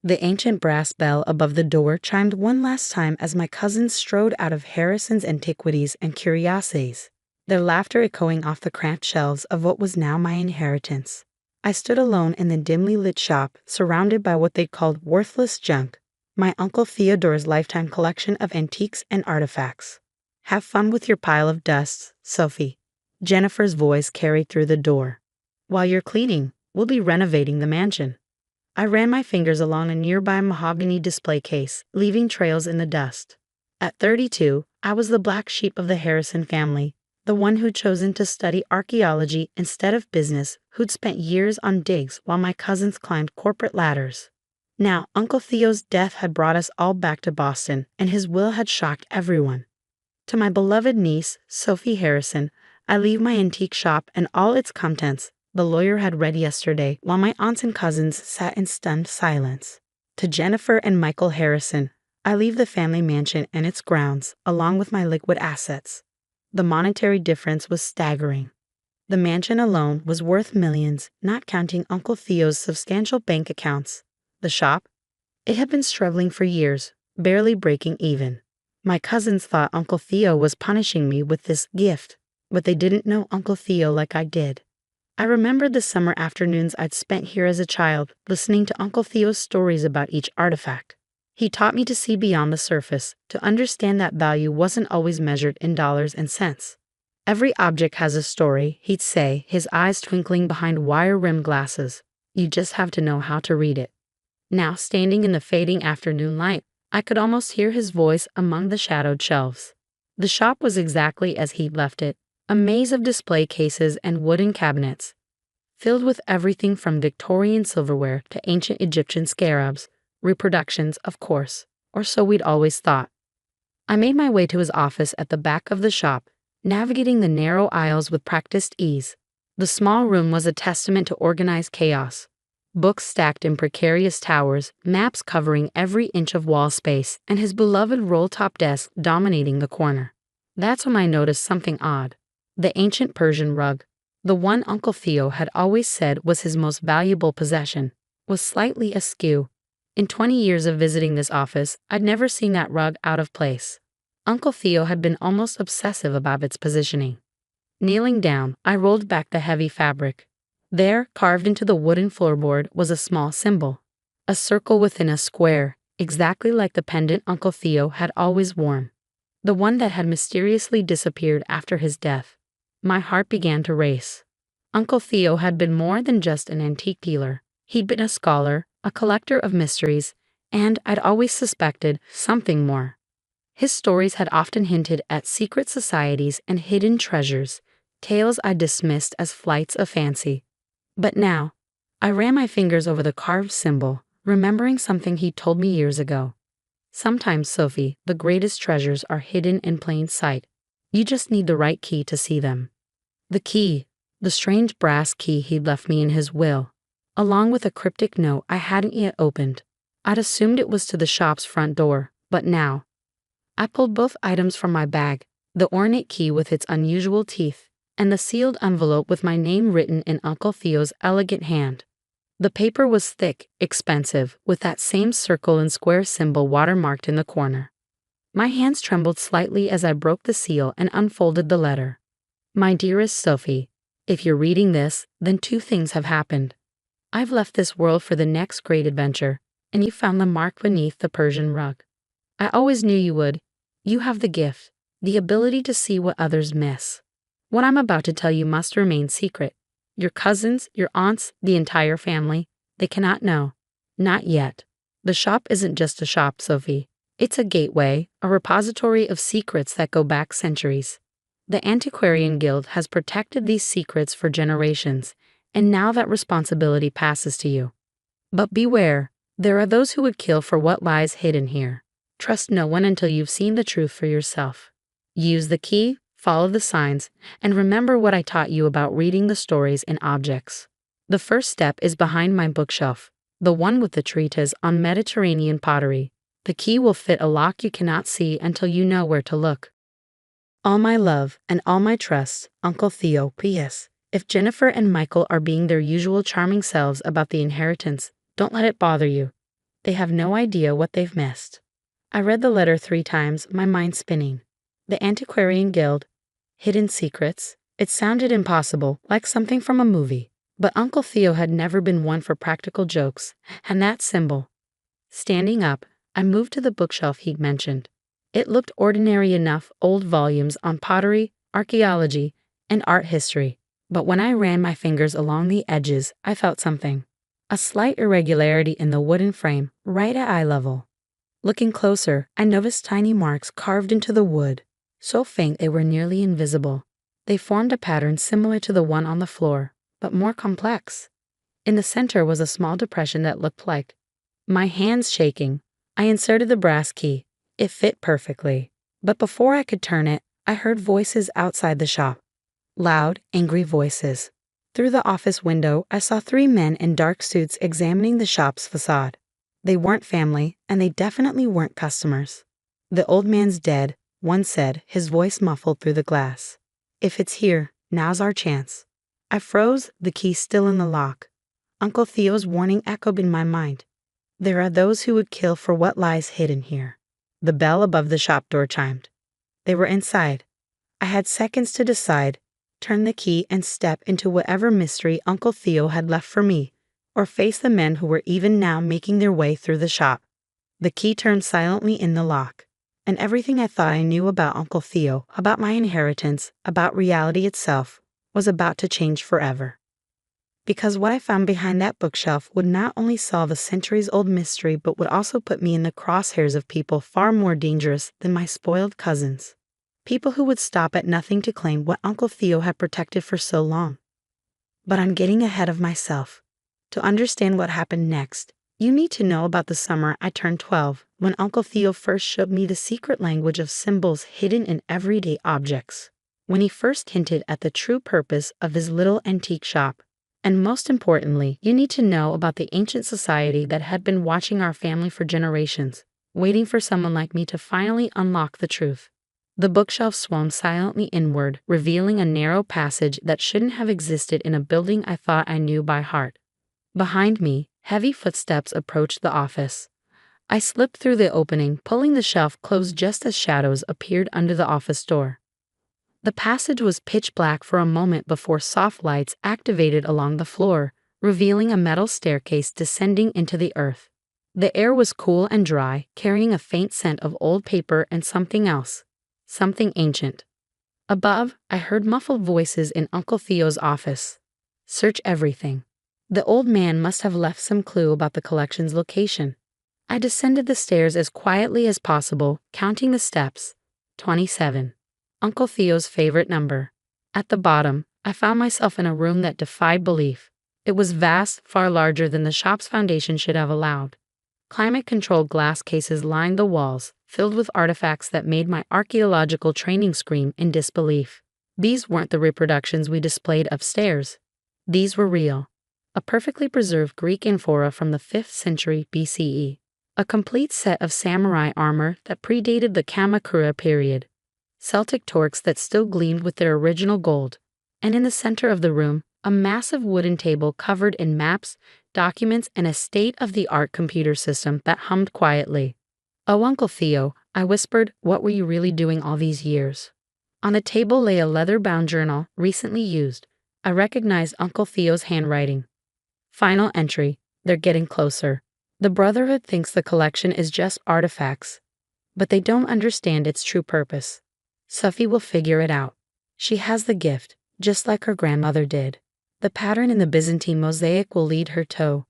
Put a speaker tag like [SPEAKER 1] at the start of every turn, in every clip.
[SPEAKER 1] The ancient brass bell above the door chimed one last time as my cousins strode out of Harrison's Antiquities and Curiosities, their laughter echoing off the cramped shelves of what was now my inheritance. I stood alone in the dimly lit shop, surrounded by what they called worthless junk, my Uncle Theodore's lifetime collection of antiques and artifacts. "Have fun with your pile of dust, Sophie," Jennifer's voice carried through the door. "While you're cleaning, we'll be renovating the mansion." I ran my fingers along a nearby mahogany display case, leaving trails in the dust. At 32, I was the black sheep of the Harrison family, the one who'd chosen to study archaeology instead of business, who'd spent years on digs while my cousins climbed corporate ladders. Now, Uncle Theo's death had brought us all back to Boston, and his will had shocked everyone. To my beloved niece, Sophie Harrison, I leave my antique shop and all its contents the lawyer had read yesterday while my aunts and cousins sat in stunned silence. To Jennifer and Michael Harrison, I leave the family mansion and its grounds, along with my liquid assets. The monetary difference was staggering. The mansion alone was worth millions, not counting Uncle Theo's substantial bank accounts. The shop? It had been struggling for years, barely breaking even. My cousins thought Uncle Theo was punishing me with this gift, but they didn't know Uncle Theo like I did. I remembered the summer afternoons I'd spent here as a child, listening to Uncle Theo's stories about each artifact. He taught me to see beyond the surface, to understand that value wasn't always measured in dollars and cents. "Every object has a story," he'd say, his eyes twinkling behind wire-rimmed glasses. "You just have to know how to read it." Now, standing in the fading afternoon light, I could almost hear his voice among the shadowed shelves. The shop was exactly as he'd left it, a maze of display cases and wooden cabinets, filled with everything from Victorian silverware to ancient Egyptian scarabs, reproductions, of course, or so we'd always thought. I made my way to his office at the back of the shop, navigating the narrow aisles with practiced ease. The small room was a testament to organized chaos. Books stacked in precarious towers, maps covering every inch of wall space, and his beloved roll-top desk dominating the corner. That's when I noticed something odd. The ancient Persian rug, the one Uncle Theo had always said was his most valuable possession, was slightly askew. In 20 years of visiting this office, I'd never seen that rug out of place. Uncle Theo had been almost obsessive about its positioning. Kneeling down, I rolled back the heavy fabric. There, carved into the wooden floorboard, was a small symbol. A circle within a square, exactly like the pendant Uncle Theo had always worn. The one that had mysteriously disappeared after his death. My heart began to race. Uncle Theo had been more than just an antique dealer. He'd been a scholar, a collector of mysteries, and I'd always suspected something more. His stories had often hinted at secret societies and hidden treasures, tales I dismissed as flights of fancy. But now, I ran my fingers over the carved symbol, remembering something he told me years ago. "Sometimes, Sophie, the greatest treasures are hidden in plain sight. You just need the right key to see them." The key, the strange brass key he'd left me in his will, along with a cryptic note I hadn't yet opened. I'd assumed it was to the shop's front door, but now. I pulled both items from my bag, the ornate key with its unusual teeth, and the sealed envelope with my name written in Uncle Theo's elegant hand. The paper was thick, expensive, with that same circle and square symbol watermarked in the corner. My hands trembled slightly as I broke the seal and unfolded the letter. "My dearest Sophie, if you're reading this, then two things have happened. I've left this world for the next great adventure, and you found the mark beneath the Persian rug. I always knew you would. You have the gift, the ability to see what others miss. What I'm about to tell you must remain secret. Your cousins, your aunts, the entire family, they cannot know. Not yet. The shop isn't just a shop, Sophie. It's a gateway, a repository of secrets that go back centuries. The Antiquarian Guild has protected these secrets for generations, and now that responsibility passes to you. But beware, there are those who would kill for what lies hidden here. Trust no one until you've seen the truth for yourself. Use the key, follow the signs, and remember what I taught you about reading the stories in objects. The first step is behind my bookshelf, the one with the treatise on Mediterranean pottery. The key will fit a lock you cannot see until you know where to look. All my love and all my trust, Uncle Theo. P.S. If Jennifer and Michael are being their usual charming selves about the inheritance, don't let it bother you. They have no idea what they've missed. I read the letter 3 times, my mind spinning. The Antiquarian Guild. Hidden secrets. It sounded impossible, like something from a movie. But Uncle Theo had never been one for practical jokes, and that symbol. Standing up, I moved to the bookshelf he'd mentioned. It looked ordinary enough, old volumes on pottery, archaeology, and art history. But when I ran my fingers along the edges, I felt something. A slight irregularity in the wooden frame, right at eye level. Looking closer, I noticed tiny marks carved into the wood, so faint they were nearly invisible. They formed a pattern similar to the one on the floor, but more complex. In the center was a small depression that looked like. My hands shaking, I inserted the brass key. It fit perfectly. But before I could turn it, I heard voices outside the shop. Loud, angry voices. Through the office window, I saw 3 men in dark suits examining the shop's facade. They weren't family, and they definitely weren't customers. "The old man's dead," one said, his voice muffled through the glass. "If it's here, now's our chance." I froze, the key still in the lock. Uncle Theo's warning echoed in my mind. There are those who would kill for what lies hidden here. The bell above the shop door chimed. They were inside. I had seconds to decide, turn the key and step into whatever mystery Uncle Theo had left for me, or face the men who were even now making their way through the shop. The key turned silently in the lock, and everything I thought I knew about Uncle Theo, about my inheritance, about reality itself, was about to change forever. Because what I found behind that bookshelf would not only solve a centuries-old mystery but would also put me in the crosshairs of people far more dangerous than my spoiled cousins. People who would stop at nothing to claim what Uncle Theo had protected for so long. But I'm getting ahead of myself. To understand what happened next, you need to know about the summer I turned 12, when Uncle Theo first showed me the secret language of symbols hidden in everyday objects. When he first hinted at the true purpose of his little antique shop. And most importantly, you need to know about the ancient society that had been watching our family for generations, waiting for someone like me to finally unlock the truth. The bookshelf swung silently inward, revealing a narrow passage that shouldn't have existed in a building I thought I knew by heart. Behind me, heavy footsteps approached the office. I slipped through the opening, pulling the shelf closed just as shadows appeared under the office door. The passage was pitch black for a moment before soft lights activated along the floor, revealing a metal staircase descending into the earth. The air was cool and dry, carrying a faint scent of old paper and something else. Something ancient. Above, I heard muffled voices in Uncle Theo's office. Search everything. The old man must have left some clue about the collection's location. I descended the stairs as quietly as possible, counting the steps. 27. Uncle Theo's favorite number. At the bottom, I found myself in a room that defied belief. It was vast, far larger than the shop's foundation should have allowed. Climate-controlled glass cases lined the walls, filled with artifacts that made my archaeological training scream in disbelief. These weren't the reproductions we displayed upstairs. These were real. A perfectly preserved Greek amphora from the 5th century BCE. A complete set of samurai armor that predated the Kamakura period. Celtic torques that still gleamed with their original gold. And in the center of the room, a massive wooden table covered in maps, documents, and a state-of-the-art computer system that hummed quietly. "Oh, Uncle Theo," I whispered, "what were you really doing all these years?" On the table lay a leather-bound journal, recently used. I recognized Uncle Theo's handwriting. Final entry. They're getting closer. The Brotherhood thinks the collection is just artifacts, but they don't understand its true purpose. Sophie will figure it out. She has the gift, just like her grandmother did. The pattern in the Byzantine mosaic will lead her to.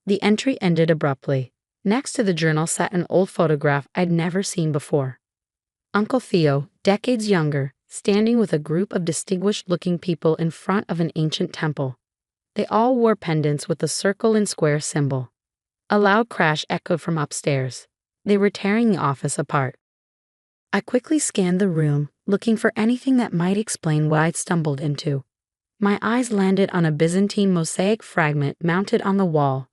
[SPEAKER 1] The entry ended abruptly. Next to the journal sat an old photograph I'd never seen before. Uncle Theo, decades younger, standing with a group of distinguished-looking people in front of an ancient temple. They all wore pendants with the circle and square symbol. A loud crash echoed from upstairs. They were tearing the office apart. I quickly scanned the room, looking for anything that might explain what I'd stumbled into. My eyes landed on a Byzantine mosaic fragment mounted on the wall.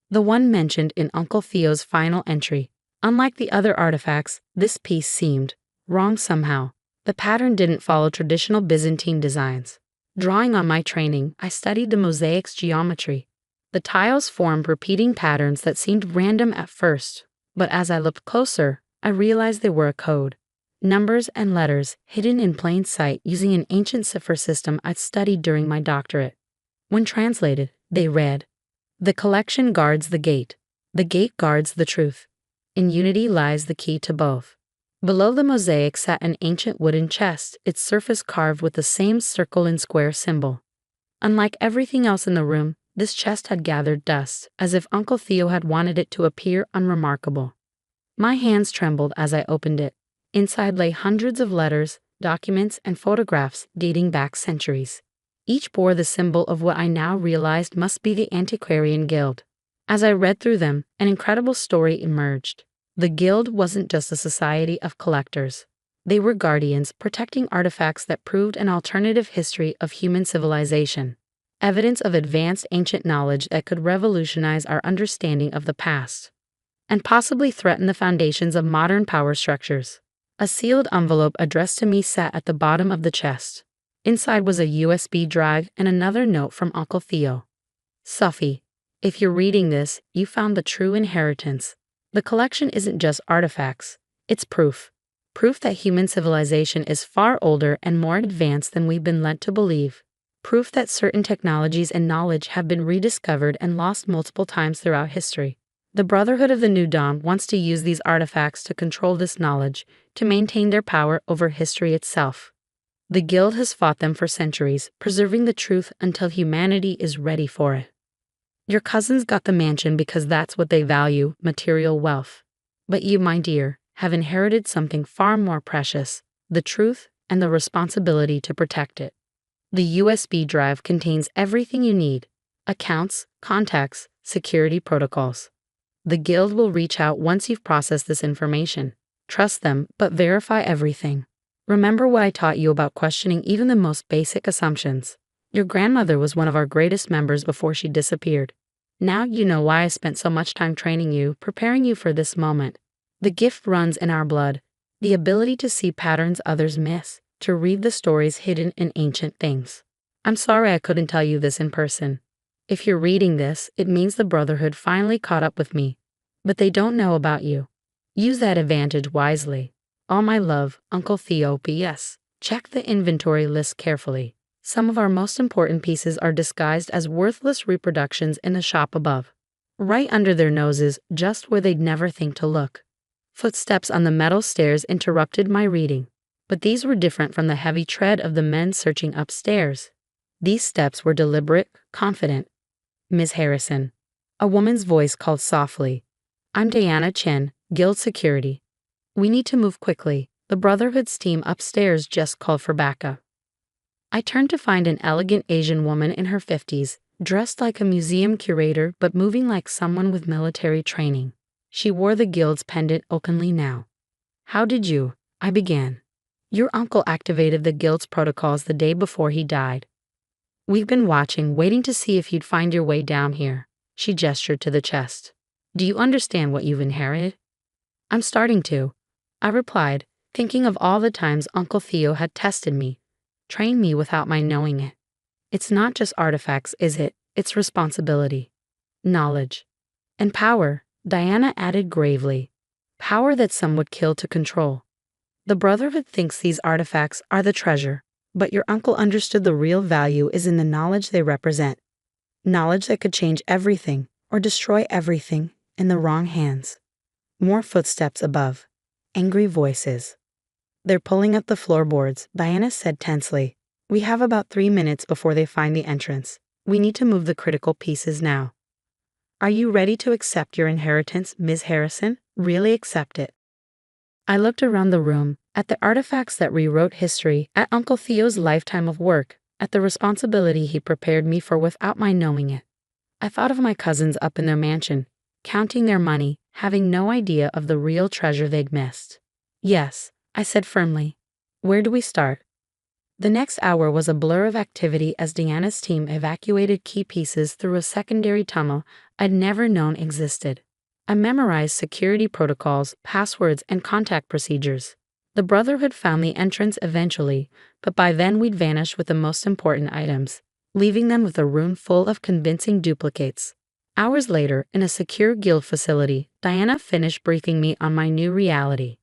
[SPEAKER 1] The one mentioned in Uncle Theo's final entry. Unlike the other artifacts, this piece seemed wrong somehow. The pattern didn't follow traditional Byzantine designs. Drawing on my training, I studied the mosaic's geometry. The tiles formed repeating patterns that seemed random at first, but as I looked closer, I realized they were a code. Numbers and letters hidden in plain sight using an ancient cipher system I'd studied during my doctorate. When translated, they read, "The collection guards the gate guards the truth. In unity lies the key to both." Below the mosaic sat an ancient wooden chest, its surface carved with the same circle and square symbol. Unlike everything else in the room, this chest had gathered dust, as if Uncle Theo had wanted it to appear unremarkable. My hands trembled as I opened it. Inside lay hundreds of letters, documents, and photographs dating back centuries. Each bore the symbol of what I now realized must be the Antiquarian Guild. As I read through them, an incredible story emerged. The Guild wasn't just a society of collectors. They were guardians protecting artifacts that proved an alternative history of human civilization. Evidence of advanced ancient knowledge that could revolutionize our understanding of the past, and possibly threaten the foundations of modern power structures. A sealed envelope addressed to me sat at the bottom of the chest. Inside was a USB drive and another note from Uncle Theo. "Sophie, if you're reading this, you found the true inheritance. The collection isn't just artifacts, it's proof. Proof that human civilization is far older and more advanced than we've been led to believe. Proof that certain technologies and knowledge have been rediscovered and lost multiple times throughout history. The Brotherhood of the New Dawn wants to use these artifacts to control this knowledge, to maintain their power over history itself. The Guild has fought them for centuries, preserving the truth until humanity is ready for it. Your cousins got the mansion because that's what they value, material wealth. But you, my dear, have inherited something far more precious, the truth and the responsibility to protect it. The USB drive contains everything you need: accounts, contacts, security protocols. The Guild will reach out once you've processed this information. Trust them, but verify everything. Remember what I taught you about questioning even the most basic assumptions. Your grandmother was one of our greatest members before she disappeared. Now you know why I spent so much time training you, preparing you for this moment. The gift runs in our blood, the ability to see patterns others miss, to read the stories hidden in ancient things. I'm sorry I couldn't tell you this in person. If you're reading this, it means the Brotherhood finally caught up with me. But they don't know about you. Use that advantage wisely. All my love, Uncle Theo. P.S. Check the inventory list carefully. Some of our most important pieces are disguised as worthless reproductions in the shop above. Right under their noses, just where they'd never think to look. Footsteps on the metal stairs interrupted my reading. But these were different from the heavy tread of the men searching upstairs. These steps were deliberate, confident. "Miss Harrison." A woman's voice called softly. "I'm Diana Chen, Guild Security. We need to move quickly. The Brotherhood's team upstairs just called for backup." I turned to find an elegant Asian woman in her 50s, dressed like a museum curator but moving like someone with military training. She wore the Guild's pendant openly now. "How did you?" I began. "Your uncle activated the Guild's protocols the day before he died. We've been watching, waiting to see if you'd find your way down here." She gestured to the chest. "Do you understand what you've inherited?" "I'm starting to," I replied, thinking of all the times Uncle Theo had tested me, trained me without my knowing it. It's not just artifacts, is it? It's responsibility, knowledge, and power, Diana added gravely. Power that some would kill to control. The Brotherhood thinks these artifacts are the treasure, but your uncle understood the real value is in the knowledge they represent. Knowledge that could change everything or destroy everything in the wrong hands. More footsteps above. Angry voices. "They're pulling up the floorboards," Diana said tensely. "We have about 3 minutes before they find the entrance. We need to move the critical pieces now." "Are you ready to accept your inheritance, Ms. Harrison? Really accept it?" I looked around the room, at the artifacts that rewrote history, at Uncle Theo's lifetime of work, at the responsibility he prepared me for without my knowing it. I thought of my cousins up in their mansion, counting their money, having no idea of the real treasure they'd missed. "Yes," I said firmly. "Where do we start?" The next hour was a blur of activity as Diana's team evacuated key pieces through a secondary tunnel I'd never known existed. I memorized security protocols, passwords, and contact procedures. The Brotherhood found the entrance eventually, but by then we'd vanished with the most important items, leaving them with a room full of convincing duplicates. Hours later, in a secure guild facility, Diana finished briefing me on my new reality.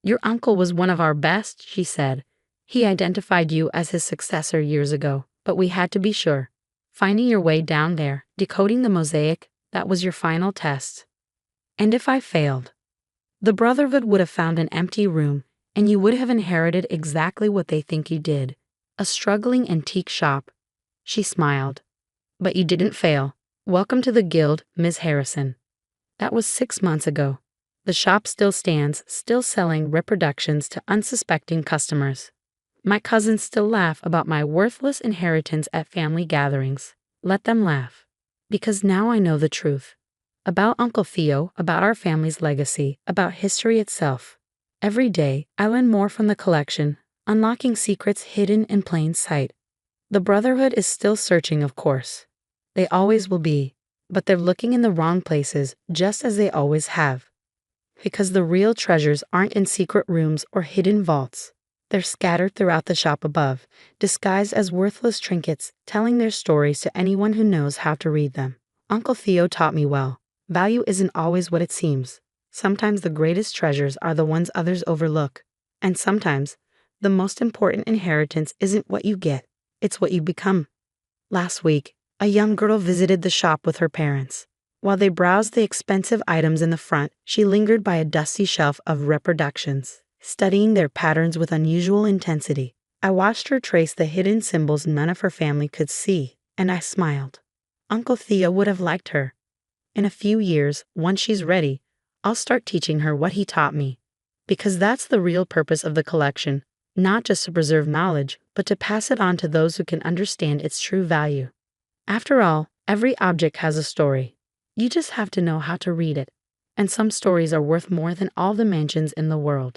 [SPEAKER 1] Your uncle was one of our best, she said. He identified you as his successor years ago, but we had to be sure. Finding your way down there, decoding the mosaic, that was your final test. And if I failed? The Brotherhood would have found an empty room, and you would have inherited exactly what they think you did, a struggling antique shop. She smiled. But you didn't fail. Welcome to the guild, Ms. Harrison. That was 6 months ago. The shop still stands, still selling reproductions to unsuspecting customers. My cousins still laugh about my worthless inheritance at family gatherings. Let them laugh. Because now I know the truth. About Uncle Theo, about our family's legacy, about history itself. Every day, I learn more from the collection, unlocking secrets hidden in plain sight. The Brotherhood is still searching, of course. They always will be, but they're looking in the wrong places, just as they always have. Because the real treasures aren't in secret rooms or hidden vaults. They're scattered throughout the shop above, disguised as worthless trinkets, telling their stories to anyone who knows how to read them. Uncle Theo taught me well. Value isn't always what it seems. Sometimes the greatest treasures are the ones others overlook. And sometimes, the most important inheritance isn't what you get, it's what you become. Last week, a young girl visited the shop with her parents. While they browsed the expensive items in the front, she lingered by a dusty shelf of reproductions, studying their patterns with unusual intensity. I watched her trace the hidden symbols none of her family could see, and I smiled. Uncle Theo would have liked her. In a few years, once she's ready, I'll start teaching her what he taught me. Because that's the real purpose of the collection, not just to preserve knowledge, but to pass it on to those who can understand its true value. After all, every object has a story. You just have to know how to read it. And some stories are worth more than all the mansions in the world.